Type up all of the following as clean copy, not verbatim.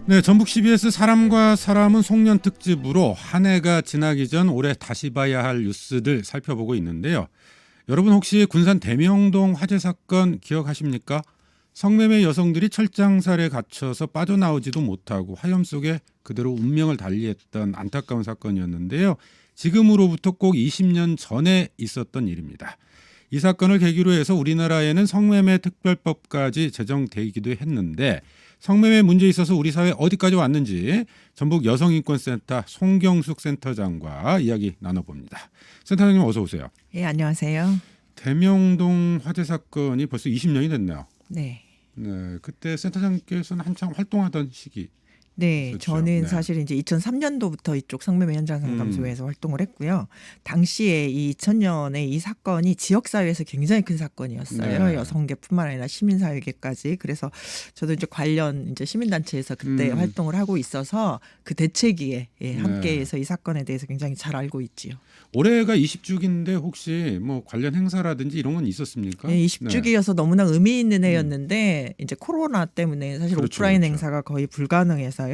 네, 전북 CBS 사람과 사람은 송년 특집으로 한 해가 지나기 전 올해 다시 봐야 할 뉴스들 살펴보고 있는데요. 여러분 혹시 군산 대명동 화재 사건 기억하십니까? 성매매 여성들이 철장살에 갇혀서 빠져나오지도 못하고 화염 속에 그대로 운명을 달리했던 안타까운 사건이었는데요. 지금으로부터 꼭 20년 전에 있었던 일입니다. 이 사건을 계기로 해서 우리나라에는 성매매 특별법까지 제정되기도 했는데 성매매 문제에 있어서 우리 사회 어디까지 왔는지 전북 여성인권센터 송경숙 센터장과 이야기 나눠봅니다. 센터장님 어서 오세요. 예, 안녕하세요. 대명동 화재 사건이 벌써 20년이 됐네요. 네. 네, 그때 센터장께서는 한창 활동하던 시기. 네, 그렇죠. 저는 네. 사실 이제 2003년도부터 이쪽 성매매 현장 상담소에서 활동을 했고요. 당시에 이 2000년에 이 사건이 지역 사회에서 굉장히 큰 사건이었어요. 네. 여성계뿐만 아니라 시민사회계까지. 그래서 저도 이제 관련 이제 시민단체에서 그때 활동을 하고 있어서 그 대책위에 함께해서 이 사건에 대해서 굉장히 잘 알고 있지요. 올해가 20주기인데 혹시 뭐 관련 행사라든지 이런 건 있었습니까? 네, 20주기여서 너무나 의미 있는 해였는데 이제 코로나 때문에 사실 그렇죠, 오프라인 그렇죠. 행사가 거의 불가능해서요.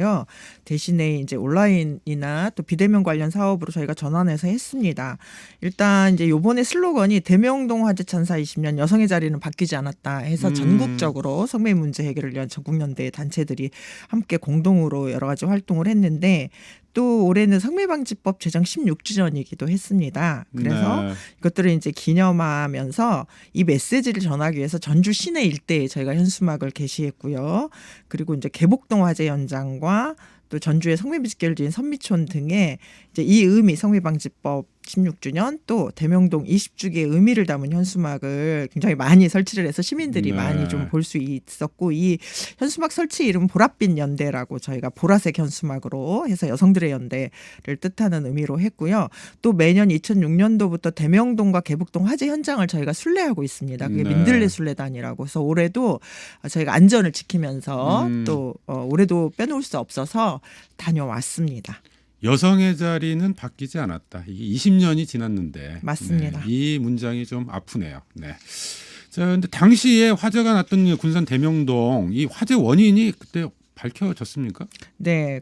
대신에 이제 온라인이나 또 비대면 관련 사업으로 저희가 전환해서 했습니다. 일단 이제 요번에 슬로건이 대명동 화재 찬사 20년 여성의 자리는 바뀌지 않았다 해서 전국적으로 성매매 문제 해결을 위한 전국연대 단체들이 함께 공동으로 여러 가지 활동을 했는데 또 올해는 성매방지법 제정 16주년이기도 했습니다. 그래서 네. 이것들을 이제 기념하면서 이 메시지를 전하기 위해서 전주 시내 일대에 저희가 현수막을 게시했고요. 그리고 이제 개복동 화재 현장과 또 전주의 성매매 집계를 지은 선미촌 등에 이제 이 의미 성매방지법 16주년 또 대명동 20주기의 의미를 담은 현수막을 굉장히 많이 설치를 해서 시민들이 네. 많이 좀 볼 수 있었고 이 현수막 설치 이름은 보랏빛 연대라고 저희가 보라색 현수막으로 해서 여성들의 연대를 뜻하는 의미로 했고요. 또 매년 2006년도부터 대명동과 개북동 화재 현장을 저희가 순례하고 있습니다. 그게 네. 민들레 순례단이라고 해서 올해도 저희가 안전을 지키면서 또 올해도 빼놓을 수 없어서 다녀왔습니다. 여성의 자리는 바뀌지 않았다. 이게 20년이 지났는데 맞습니다. 네, 이 문장이 좀 아프네요. 네. 자, 근데 당시에 화재가 났던 군산 대명동 이 화재 원인이 그때 밝혀졌습니까? 네,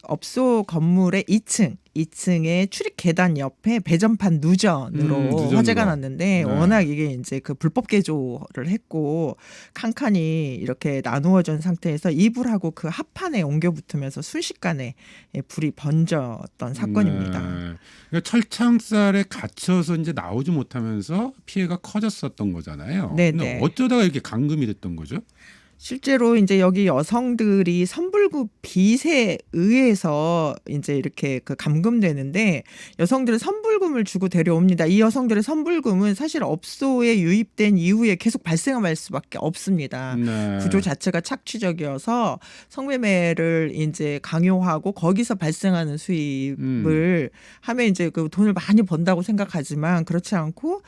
업소 건물의 2층의 출입 계단 옆에 배전판 누전으로 누전으로. 화재가 났는데 네. 워낙 이게 이제 그 불법 개조를 했고 칸칸이 이렇게 나누어진 상태에서 이불하고 그 합판에 옮겨 붙으면서 순식간에 불이 번졌던 사건입니다. 네. 그러니까 철창살에 갇혀서 이제 나오지 못하면서 피해가 커졌었던 거잖아요. 네, 근데 네. 어쩌다가 이렇게 감금이 됐던 거죠? 실제로 이제 여기 여성들이 선불급 빚에 의해서 이제 이렇게 그 감금되는데 여성들은 선불금을 주고 데려옵니다. 이 여성들의 선불금은 사실 업소에 유입된 이후에 계속 발생할 수밖에 없습니다. 네. 구조 자체가 착취적이어서 성매매를 이제 강요하고 거기서 발생하는 수입을 하면 이제 그 돈을 많이 번다고 생각하지만 그렇지 않고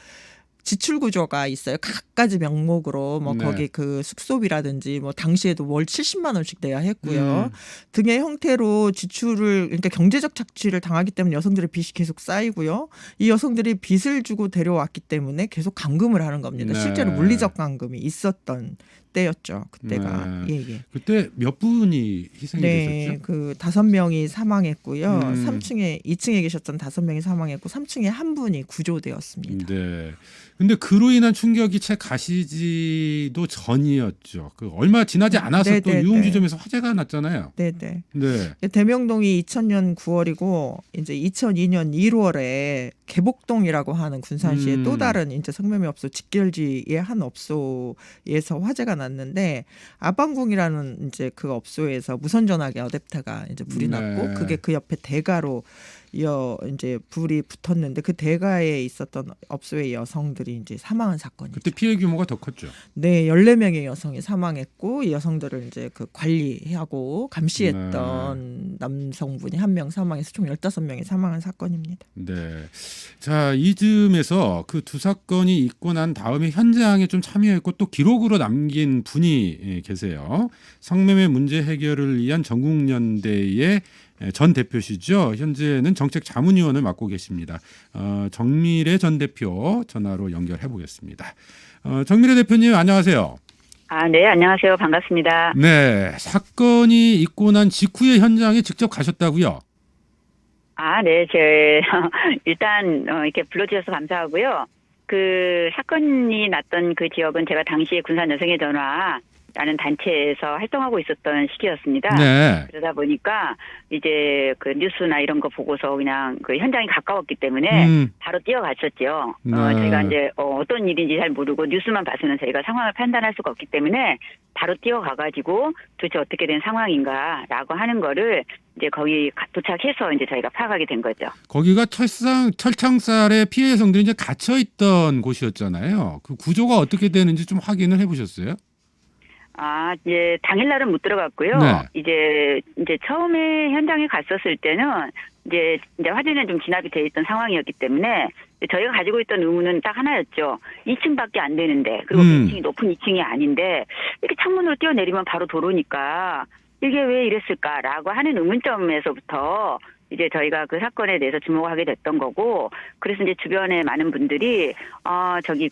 지출 구조가 있어요. 각가지 명목으로 뭐 네. 거기 그 숙소비라든지 뭐 당시에도 월 70만 원씩 내야 했고요. 등의 형태로 지출을 그러니까 경제적 착취를 당하기 때문에 여성들의 빚이 계속 쌓이고요. 이 여성들이 빚을 주고 데려왔기 때문에 계속 감금을 하는 겁니다. 네. 실제로 물리적 감금이 있었던 때였죠. 그때가. 네. 예. 그때 몇 분이 희생이 네, 됐었죠? 그 5명이 사망했고요. 2층에 계셨던 5명이 사망했고 3층에 한 분이 구조되었습니다. 네. 근데 그로 인한 충격이 채 가시지도 전이었죠. 그 얼마 지나지 않아서 네, 또 네, 유흥주점에서 화재가 났잖아요. 네네. 네. 대명동이 2000년 9월이고 이제 2002년 1월에 개복동이라고 하는 군산시의 또 다른 이제 성매매 업소 직결지의 한 업소에서 화재가 났는데 아방궁이라는 이제 그 업소에서 무선 전화기 어댑터가 이제 불이 네. 났고 그게 그 옆에 대가로 이제 불이 붙었는데 그 대가에 있었던 업소의 여성들이 이제 사망한 사건이죠. 그때 피해 규모가 더 컸죠. 네, 14명의 여성이 사망했고 이 여성들을 이제 그 관리하고 감시했던 남성분이 1명 사망해서 총 15명이 사망한 사건입니다. 네. 자, 이쯤에서 그 두 사건이 있고 난 다음에 현장에 좀 참여했고 또 기록으로 남긴 분이 계세요. 성매매 문제 해결을 위한 전국연대의 전 대표시죠. 현재는 정책자문위원을 맡고 계십니다. 정미래 전 대표 전화로 연결해 보겠습니다. 정미래 대표님 안녕하세요. 네, 안녕하세요. 반갑습니다. 네, 사건이 있고 난 직후에 현장에 직접 가셨다고요? 네, 일단, 이렇게 불러주셔서 감사하고요. 그 사건이 났던 그 지역은 제가 당시에 군산 여성의 전화라는 단체에서 활동하고 있었던 시기였습니다. 네. 그러다 보니까 이제 그 뉴스나 이런 거 보고서 그냥 그 현장이 가까웠기 때문에 바로 뛰어갔었죠. 네. 저희가 이제 어떤 일인지 잘 모르고 뉴스만 봐서는 저희가 상황을 판단할 수가 없기 때문에 바로 뛰어가가지고 도대체 어떻게 된 상황인가라고 하는 거를 이제 거기 도착해서 이제 저희가 파악하게 된 거죠. 거기가 철창살에 피해 여성들이 이제 갇혀 있던 곳이었잖아요. 그 구조가 어떻게 되는지 좀 확인을 해보셨어요? 이제 당일날은 못 들어갔고요. 네. 이제 처음에 현장에 갔었을 때는 이제 화재는 좀 진압이 돼 있던 상황이었기 때문에 저희가 가지고 있던 의문은 딱 하나였죠. 2층밖에 안 되는데, 그리고 2층이 높은 2층이 아닌데 이렇게 창문으로 뛰어내리면 바로 도로니까 이게 왜 이랬을까라고 하는 의문점에서부터 이제 저희가 그 사건에 대해서 주목하게 됐던 거고, 그래서 이제 주변에 많은 분들이 저기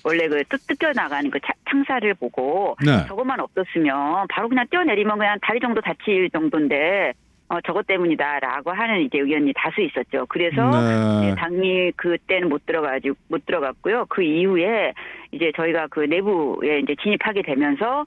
원래 그 뜯겨 나가는 그 창살을 보고 네. 저것만 없었으면 바로 그냥 뛰어내리면 그냥 다리 정도 다칠 정도인데 저것 때문이다라고 하는 이제 의견이 다수 있었죠. 그래서 네. 당일 그때는 못 들어갔고요. 그 이후에 이제 저희가 그 내부에 이제 진입하게 되면서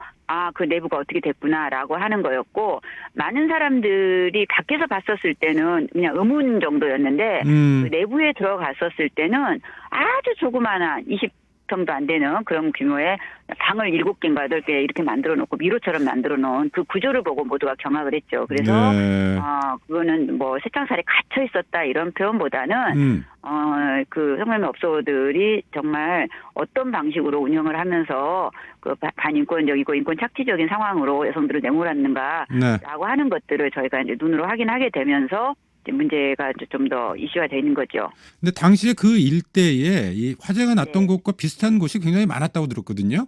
그 내부가 어떻게 됐구나라고 하는 거였고, 많은 사람들이 밖에서 봤었을 때는 그냥 의문 정도였는데 그 내부에 들어갔었을 때는 아주 조그마한 20평도 안 되는 그런 규모의 방을 7개인가 8개 이렇게 만들어 놓고 미로처럼 만들어 놓은 그 구조를 보고 모두가 경악을 했죠. 그래서 네. 그거는 뭐 쇠창살에 갇혀 있었다 이런 표현보다는 그 성매매 업소들이 정말 어떤 방식으로 운영을 하면서 그 반인권적이고 인권 착취적인 상황으로 여성들을 내몰았는가라고 네. 하는 것들을 저희가 이제 눈으로 확인하게 되면서 이제 문제가 좀 더 이슈화 되는 거죠. 근데 당시에 그 일대에 이 화재가 났던 네. 곳과 비슷한 곳이 굉장히 많았다고 들었거든요.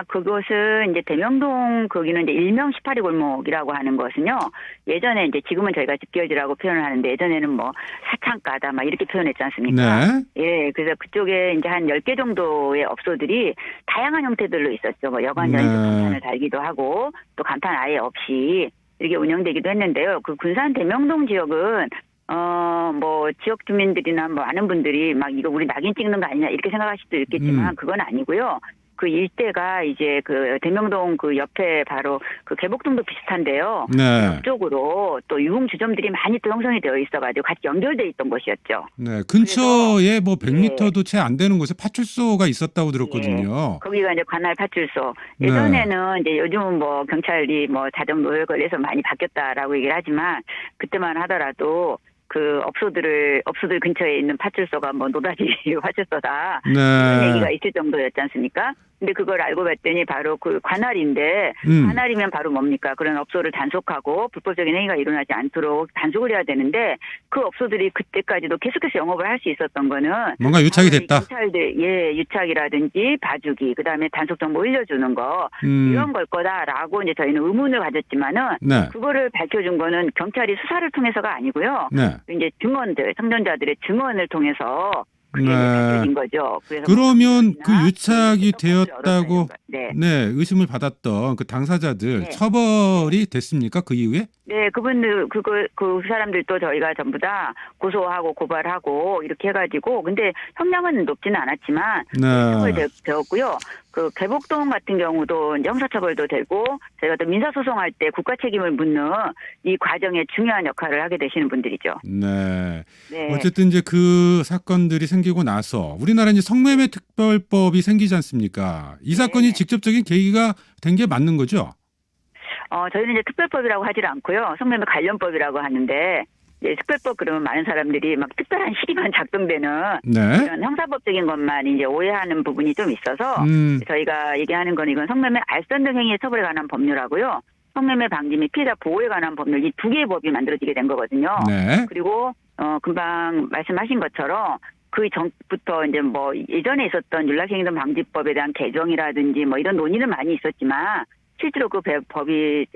그것은 이제 대명동 거기는 이제 일명 18리 골목이라고 하는 것은요. 예전에 이제 지금은 저희가 집결지라고 표현을 하는데 예전에는 뭐 사창가다 막 이렇게 표현했지 않습니까? 네. 예, 그래서 그쪽에 이제 한 10개 정도의 업소들이 다양한 형태들로 있었죠. 뭐 여관 연수 간판을 달기도 하고 또 간판 아예 없이 이렇게 운영되기도 했는데요. 그 군산 대명동 지역은 뭐 지역 주민들이나 뭐 아는 분들이 막 이거 우리 낙인 찍는 거 아니냐 이렇게 생각하실 수도 있겠지만 그건 아니고요. 그 일대가 이제 그 대명동 그 옆에 바로 그 개복동도 비슷한데요. 네. 옆쪽으로 또 유흥 주점들이 많이 또 형성이 되어 있어가지고 같이 연결돼 있던 곳이었죠. 네. 근처에 뭐 100m도 채 안 되는 곳에 파출소가 있었다고 들었거든요. 거기가 이제 관할 파출소. 예전에는 이제 요즘은 뭐 경찰이 뭐 자정 노역 걸려서 많이 바뀌었다라고 얘기를 하지만 그때만 하더라도 그 업소들 근처에 있는 파출소가 뭐 노다지 파출소다 이런 얘기가 있을 정도였지 않습니까? 근데 그걸 알고 봤더니 바로 그 관할인데 관할이면 바로 뭡니까? 그런 업소를 단속하고 불법적인 행위가 일어나지 않도록 단속을 해야 되는데 그 업소들이 그때까지도 계속해서 영업을 할 수 있었던 거는 뭔가 유착이 됐다. 경찰들 유착이라든지 봐주기 그다음에 단속 정보 올려주는 거 이런 걸 거다라고 이제 저희는 의문을 가졌지만은 네. 그거를 밝혀준 거는 경찰이 수사를 통해서가 아니고요. 네. 이제 증언들 성년자들의 증언을 통해서 그게 네. 밝혀진 거죠. 그래서 그러면 그 뭐 유착이 그런 되었다고 네, 의심을 받았던 그 당사자들 처벌이 됐습니까? 그 이후에? 네, 그분들 그 사람들도 저희가 전부 다 고소하고 고발하고 이렇게 해가지고 근데 형량은 높지는 않았지만 처벌 되었고요. 그 개복동 같은 경우도 형사처벌도 되고 저희가 또 민사소송할 때 국가 책임을 묻는 이 과정에 중요한 역할을 하게 되시는 분들이죠. 네. 어쨌든 이제 그 사건들이 생기고 나서 우리나라 이제 성매매 특별법이 생기지 않습니까? 이 사건이 직접적인 계기가 된 게 맞는 거죠? 저희는 이제 특별법이라고 하질 않고요. 성매매 관련법이라고 하는데 특별법 그러면 많은 사람들이 막 특별한 시기만 작동되는 이런 형사법적인 것만 이제 오해하는 부분이 좀 있어서 저희가 얘기하는 건 이건 성매매 알선 등 행위의 처벌에 관한 법률하고요. 성매매 방지 및 피해자 보호에 관한 법률 이 두 개의 법이 만들어지게 된 거거든요. 그리고 금방 말씀하신 것처럼 그 전부터 이제 뭐 예전에 있었던 윤락행위등 방지법에 대한 개정이라든지 뭐 이런 논의는 많이 있었지만 실제로 그 법이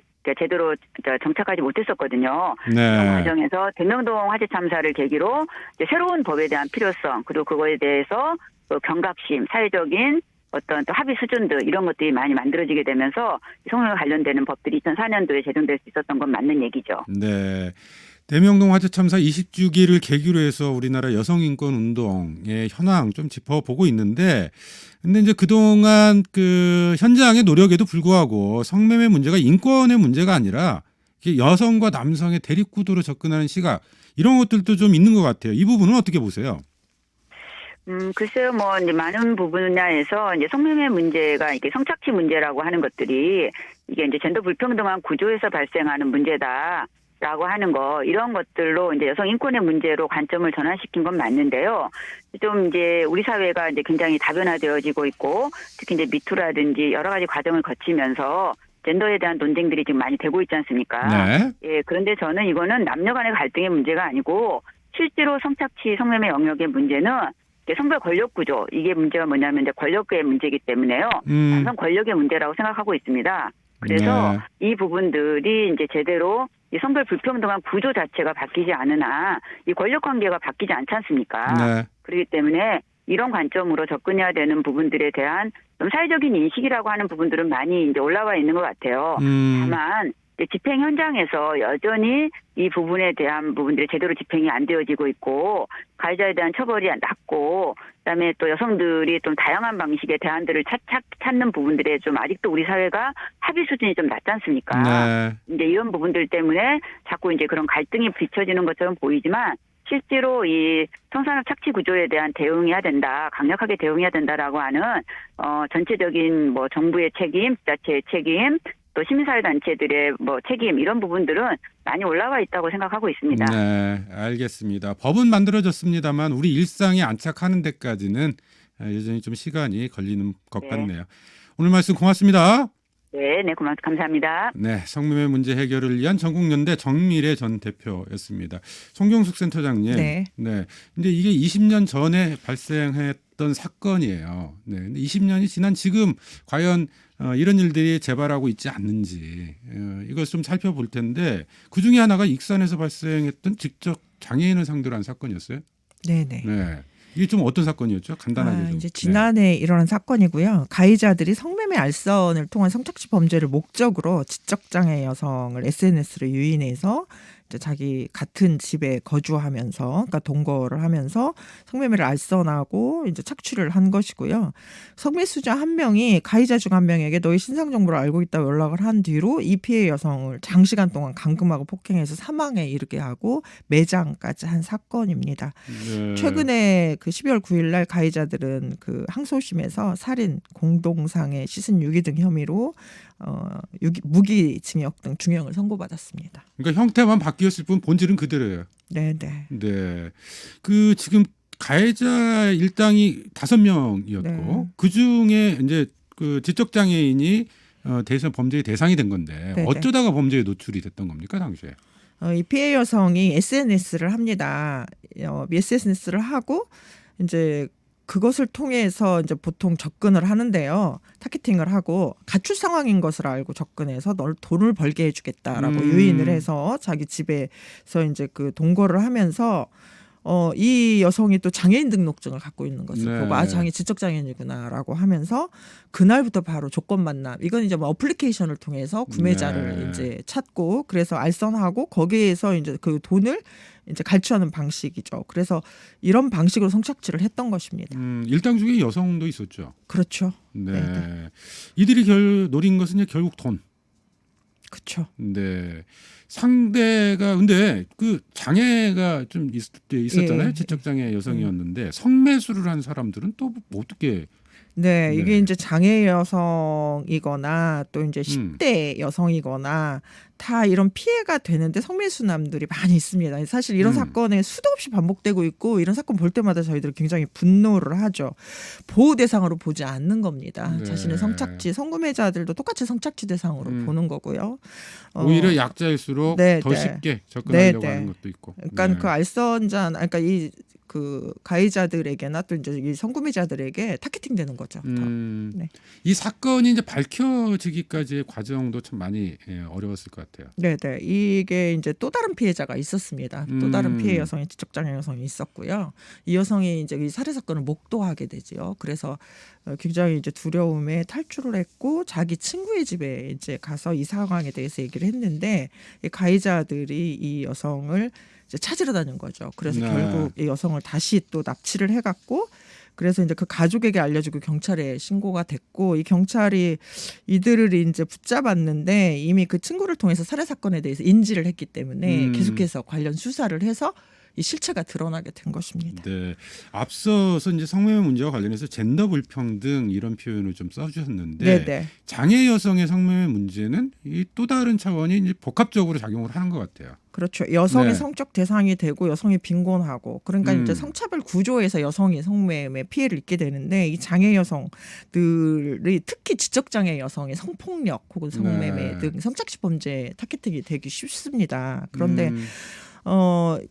제대로 정착하지 못했었거든요. 그런 과정에서 대명동 화재 참사를 계기로 이제 새로운 법에 대한 필요성 그리고 그거에 대해서 경각심, 사회적인 어떤 또 합의 수준들 이런 것들이 많이 만들어지게 되면서 성매매 관련되는 법들이 2004년도에 제정될 수 있었던 건 맞는 얘기죠. 네. 대명동 화재 참사 20주기를 계기로 해서 우리나라 여성인권 운동의 현황 좀 짚어보고 있는데, 근데 이제 그동안 그 현장의 노력에도 불구하고 성매매 문제가 인권의 문제가 아니라 여성과 남성의 대립구도로 접근하는 시각, 이런 것들도 좀 있는 것 같아요. 이 부분은 어떻게 보세요? 글쎄요, 뭐, 이제 많은 분야에서 이제 성매매 문제가 이게 성착취 문제라고 하는 것들이 이게 이제 젠더 불평등한 구조에서 발생하는 문제다라고 하는 거, 이런 것들로 이제 여성 인권의 문제로 관점을 전환시킨 건 맞는데요. 좀 이제 우리 사회가 이제 굉장히 다변화되어지고 있고, 특히 이제 미투라든지 여러 가지 과정을 거치면서 젠더에 대한 논쟁들이 지금 많이 되고 있지 않습니까? 네. 예, 그런데 저는 이거는 남녀 간의 갈등의 문제가 아니고 실제로 성착취, 성매매 영역의 문제는 성별 권력 구조, 이게 문제가 뭐냐면 이제 권력의 문제이기 때문에요. 남성 권력의 문제라고 생각하고 있습니다. 그래서 이 부분들이 이제 제대로 이 성별 불평등한 구조 자체가 바뀌지 않은 한 이 권력 관계가 바뀌지 않지 않습니까? 네. 그렇기 때문에 이런 관점으로 접근해야 되는 부분들에 대한 좀 사회적인 인식이라고 하는 부분들은 많이 이제 올라와 있는 것 같아요. 다만 집행 현장에서 여전히 이 부분에 대한 부분들이 제대로 집행이 안 되어지고 있고, 가해자에 대한 처벌이 낮고, 그다음에 또 여성들이 좀 다양한 방식의 대안들을 찾는 부분들에 좀 아직도 우리 사회가 합의 수준이 좀 낮지 않습니까? 네. 이제 이런 부분들 때문에 자꾸 이제 그런 갈등이 비춰지는 것처럼 보이지만, 실제로 이 성산업 착취 구조에 대한 대응해야 된다, 강력하게 대응해야 된다라고 하는 전체적인 뭐 정부의 책임, 지자체의 책임, 또 시민사회단체들의 뭐 책임, 이런 부분들은 많이 올라와 있다고 생각하고 있습니다. 네, 알겠습니다. 법은 만들어졌습니다만 우리 일상에 안착하는 데까지는 여전히 좀 시간이 걸리는 것 네. 같네요. 오늘 말씀 고맙습니다. 네, 감사합니다. 네, 성매매 문제 해결을 위한 전국연대 정미래 전 대표였습니다. 송경숙 센터장님. 네. 근데 이게 20년 전에 발생했던 사건이에요. 네. 근데 20년이 지난 지금 과연 이런 일들이 재발하고 있지 않는지 이걸 좀 살펴볼 텐데, 그 중에 하나가 익산에서 발생했던 직접 장애인을 상대로 한 사건이었어요. 네네. 네. 이게 좀 어떤 사건이었죠? 간단하게 좀. 이제 지난해 일어난 사건이고요. 가해자들이 성매매 알선을 통한 성착취 범죄를 목적으로 지적장애 여성을 SNS로 유인해서 이제 자기 같은 집에 거주하면서, 그러니까 동거를 하면서 성매매를 알선하고 이제 착취를 한 것이고요. 성매수자 한 명이 가해자 중 한 명에게 너의 신상 정보를 알고 있다고 연락을 한 뒤로 이 피해 여성을 장시간 동안 감금하고 폭행해서 사망에 이르게 하고 매장까지 한 사건입니다. 네. 최근에 그 12월 9일 날 가해자들은 그 항소심에서 살인, 공동상해, 시신 유기 등 혐의로 무기징역 등 중형을 선고받았습니다. 그러니까 형태만 바뀌었을 뿐 본질은 그대로예요. 네네. 네. 그 지금 가해자 일당이 5명이었고 네. 그 중에 이제 그 지적 장애인이 대상 범죄의 대상이 된 건데, 네네. 어쩌다가 범죄에 노출이 됐던 겁니까 당시에? 이 피해 여성이 SNS를 합니다. SNS를 하고 이제 그것을 통해서 이제 보통 접근을 하는데요. 타겟팅을 하고 가출 상황인 것을 알고 접근해서 널 돈을 벌게 해주겠다라고 유인을 해서 자기 집에서 이제 그 동거를 하면서 이 여성이 또 장애인 등록증을 갖고 있는 것을 네. 보고 지적 장애인이구나라고 하면서 그날부터 바로 조건 만남. 이건 이제 뭐 어플리케이션을 통해서 구매자를 네. 이제 찾고 그래서 알선하고 거기에서 이제 그 돈을 이제 갈취하는 방식이죠. 그래서 이런 방식으로 성착취를 했던 것입니다. 일당 중에 여성도 있었죠. 그렇죠. 네. 네. 이들이 노린 것은 이제 결국 돈. 그렇죠. 네. 상대가 근데 그 장애가 좀 있었잖아요. 예. 지적 장애 여성이었는데 성매수를 한 사람들은 또 어떻게? 네, 네. 이게 이제 장애 여성이거나 또 이제 10대 여성이거나 다 이런 피해가 되는데 성매수남들이 많이 있습니다. 사실 이런 사건에 수도 없이 반복되고 있고 이런 사건 볼 때마다 저희들이 굉장히 분노를 하죠. 보호 대상으로 보지 않는 겁니다. 네. 자신의 성매매자들도 똑같이 성착취 대상으로 보는 거고요. 오히려 약자일수록 네, 더 네. 쉽게 접근하려고 네, 네. 하는 것도 있고. 그러니까 네. 그 알선자, 그러니까 그 가해자들에게나 또 이제 이 성구매자들에게 타겟팅되는 거죠. 네. 이 사건이 이제 밝혀지기까지의 과정도 참 많이 어려웠을 것 같아요. 네, 이게 이제 또 다른 피해자가 있었습니다. 또 다른 피해 여성의 지적장애 여성이 있었고요. 이 여성이 이제 이 살해 사건을 목도하게 되지요. 그래서 굉장히 이제 두려움에 탈출을 했고 자기 친구의 집에 이제 가서 이 상황에 대해서 얘기를 했는데 이 가해자들이 이 여성을 이제 찾으러 다닌 거죠. 그래서 네. 결국 이 여성을 다시 또 납치를 해갖고 그래서 이제 그 가족에게 알려지고 경찰에 신고가 됐고 이 경찰이 이들을 이제 붙잡았는데 이미 그 친구를 통해서 살해 사건에 대해서 인지를 했기 때문에 계속해서 관련 수사를 해서 이 실체가 드러나게 된 것입니다. 네. 앞서서 이제 성매매 문제와 관련해서 젠더 불평등 이런 표현을 좀 써주셨는데 네네. 장애 여성의 성매매 문제는 이 또 다른 차원이 이제 복합적으로 작용을 하는 것 같아요. 그렇죠. 여성이 네. 성적 대상이 되고 여성이 빈곤하고 그러니까 이제 성차별 구조에서 여성이 성매매 피해를 입게 되는데 이 장애 여성들이 특히 지적장애 여성의 성폭력 혹은 성매매 네. 등 성착취 범죄 타겟팅이 되기 쉽습니다. 그런데 음.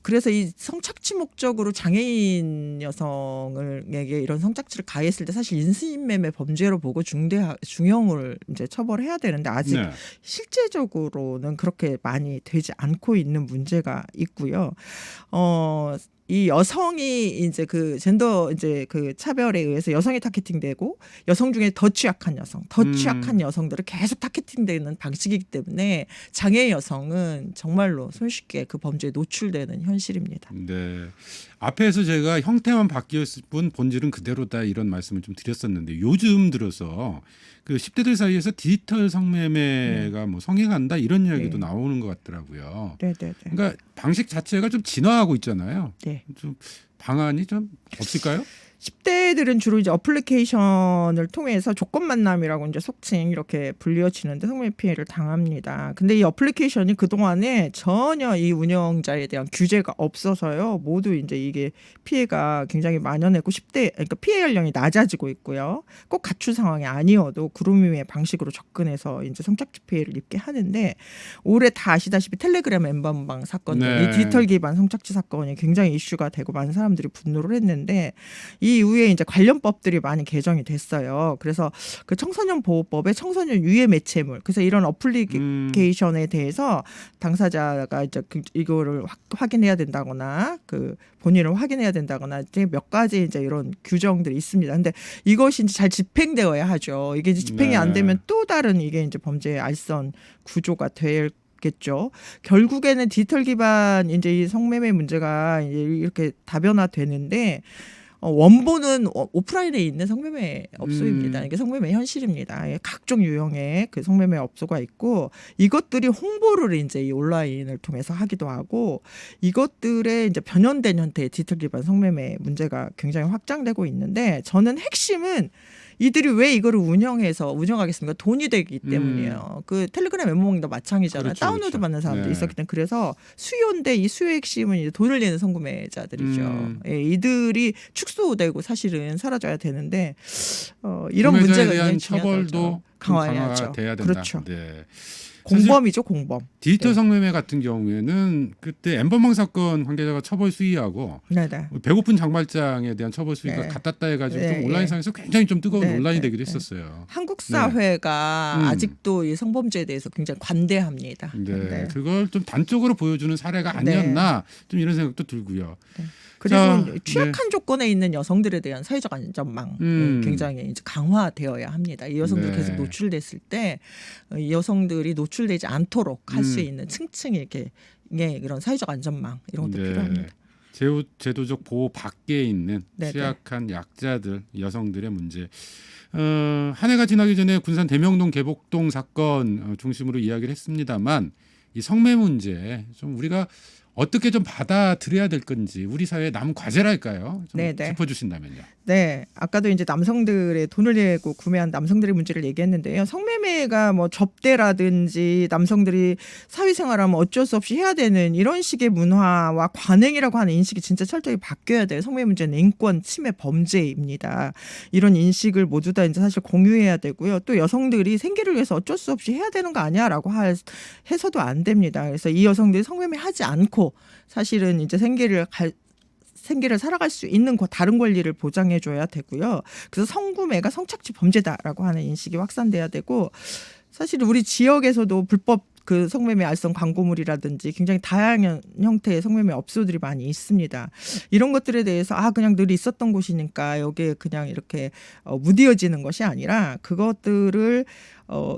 그래서 이 성착취 목적으로 장애인 여성에게 이런 성착취를 가했을 때 사실 인신매매 범죄로 보고 중형을 이제 처벌해야 되는데 아직 네. 실제적으로는 그렇게 많이 되지 않고 있는 문제가 있고요. 이 여성이 이제 그 젠더 이제 그 차별에 의해서 여성이 타겟팅되고 여성 중에 더 취약한 여성, 더 취약한 여성들을 계속 타겟팅되는 방식이기 때문에 장애 여성은 정말로 손쉽게 그 범죄에 노출되는 현실입니다. 네. 앞에서 제가 형태만 바뀌었을 뿐 본질은 그대로다 이런 말씀을 좀 드렸었는데 요즘 들어서 그 10대들 사이에서 디지털 성매매가 뭐 성행한다 이런 이야기도 네. 나오는 것 같더라고요. 네네네. 그러니까 방식 자체가 좀 진화하고 있잖아요. 네. 좀 방안이 좀 없을까요? 10대들은 주로 이제 어플리케이션을 통해서 조건 만남이라고 이제 속칭 이렇게 불리워지는데 성매매 피해를 당합니다. 근데 이 어플리케이션이 그동안에 전혀 이 운영자에 대한 규제가 없어서요. 모두 이제 이게 피해가 굉장히 만연했고 10대 그러니까 피해 연령이 낮아지고 있고요. 꼭 가출 상황이 아니어도 그루밍의 방식으로 접근해서 이제 성착취 피해를 입게 하는데 올해 다 아시다시피 텔레그램 엠번방 사건 등 네. 이 디지털 기반 성착취 사건이 굉장히 이슈가 되고 많은 사람들이 분노를 했는데 이 이후에 이제 관련법들이 많이 개정이 됐어요. 그래서 그 청소년 보호법에 청소년 유해 매체물, 그래서 이런 어플리케이션에 대해서 당사자가 이제 이거를 확인해야 된다거나 그 본인을 확인해야 된다거나 이제 몇 가지 이제 이런 규정들이 있습니다. 근데 이것이 이제 잘 집행되어야 하죠. 이게 이제 집행이 네. 안 되면 또 다른 이게 이제 범죄의 알선 구조가 겠죠. 결국에는 디지털 기반 이제 이 성매매 문제가 이제 이렇게 다변화되는데 원본은 오프라인에 있는 성매매 업소입니다. 이게 성매매 현실입니다. 각종 유형의 그 성매매 업소가 있고 이것들이 홍보를 이제 이 온라인을 통해서 하기도 하고 이것들의 이제 변형된 형태의 디지털 기반 성매매 문제가 굉장히 확장되고 있는데 저는 핵심은 이들이 왜 이거를 운영하겠습니까? 돈이 되기 때문이에요. 그 텔레그램 멤버도 마찬가지잖아요. 그렇죠, 다운로드 그렇죠. 받는 사람도 네. 있었기 때문에 그래서 수요인데 이 수요의 핵심은 이제 돈을 내는 성구매자들이죠. 예, 이들이 축소되고 사실은 사라져야 되는데 이런 구매자에 문제가 대한 굉장히 처벌도 중요하죠. 좀 강화해야죠. 강화돼야 된다. 그렇죠. 네. 공범이죠, 공범. 디지털 네. 성매매 같은 경우에는 그때 엠번방 사건 관계자가 처벌 수위하고 네네. 배고픈 장발장에 대한 처벌 수위가 네. 같았다 해가지고 네, 좀 온라인상에서 굉장히 좀 뜨거운 네, 논란이 네, 되기도 네. 했었어요. 한국 사회가 아직도 이 성범죄에 대해서 굉장히 관대합니다. 네. 그걸 좀 단적으로 보여주는 사례가 아니었나 좀 이런 생각도 들고요. 그리고 자, 취약한 조건에 있는 여성들에 대한 사회적 안전망 굉장히 이제 강화되어야 합니다. 이 여성들이 네. 계속 노출됐을 때 이 여성들이 노출되지 않도록 할 수 있는 층층이 이렇게 이런 사회적 안전망 이런 것도 필요합니다. 제도적 보호 밖에 있는 네네. 취약한 약자들, 여성들의 문제. 한 해가 지나기 전에 군산 대명동 개복동 사건 중심으로 이야기를 했습니다만 이 성매 문제 좀 우리가 어떻게 좀 받아들여야 될 건지 우리 사회의 남은 과제랄까요? 좀 네네. 짚어주신다면요. 네, 아까도 이제 남성들의 돈을 내고 구매한 남성들의 문제를 얘기했는데요. 성매매가 뭐 접대라든지 남성들이 사회생활하면 어쩔 수 없이 해야 되는 이런 식의 문화와 관행이라고 하는 인식이 진짜 철저히 바뀌어야 돼요. 성매매 문제는 인권 침해 범죄입니다. 이런 인식을 모두 다 이제 사실 공유해야 되고요. 또 여성들이 생계를 위해서 어쩔 수 없이 해야 되는 거 아니야라고 해서도 안 됩니다. 그래서 이 여성들이 성매매 하지 않고 사실은 이제 생계를 살아갈 수 있는 다른 권리를 보장해 줘야 되고요. 그래서 성구매가 성착취 범죄다라고 하는 인식이 확산돼야 되고 사실 우리 지역에서도 불법 그 성매매 알선 광고물이라든지 굉장히 다양한 형태의 성매매 업소들이 많이 있습니다. 이런 것들에 대해서 그냥 늘 있었던 곳이니까 여기에 그냥 이렇게 무디어지는 것이 아니라 그것들을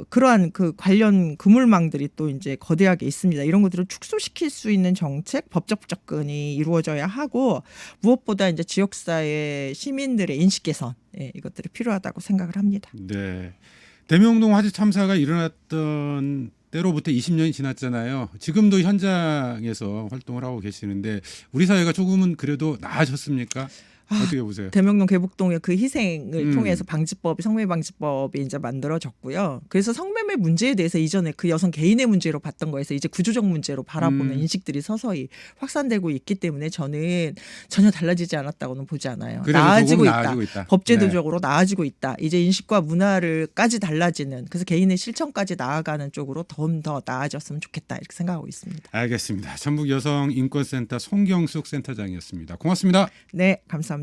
그러한 그 관련 그물망들이 또 이제 거대하게 있습니다. 이런 것들을 축소시킬 수 있는 정책, 법적 접근이 이루어져야 하고 무엇보다 이제 지역사회 시민들의 인식 개선 이것들이 필요하다고 생각을 합니다. 네. 대명동 화재 참사가 일어났던 때로부터 20년이 지났잖아요. 지금도 현장에서 활동을 하고 계시는데 우리 사회가 조금은 그래도 나아졌습니까? 어떻게 보세요? 대명동 계북동의 그 희생을 통해서 성매매 방지법이 이제 만들어졌고요. 그래서 성매매 문제에 대해서 이전에 그 여성 개인의 문제로 봤던 거에서 이제 구조적 문제로 바라보는 인식들이 서서히 확산되고 있기 때문에 저는 전혀 달라지지 않았다고는 보지 않아요. 나아지고 있다. 법제도적으로 나아지고 있다. 이제 인식과 문화를까지 달라지는 그래서 개인의 실천까지 나아가는 쪽으로 더 나아졌으면 좋겠다 이렇게 생각하고 있습니다. 알겠습니다. 전북여성인권센터 송경숙 센터장이었습니다. 고맙습니다. 네, 감사합니다.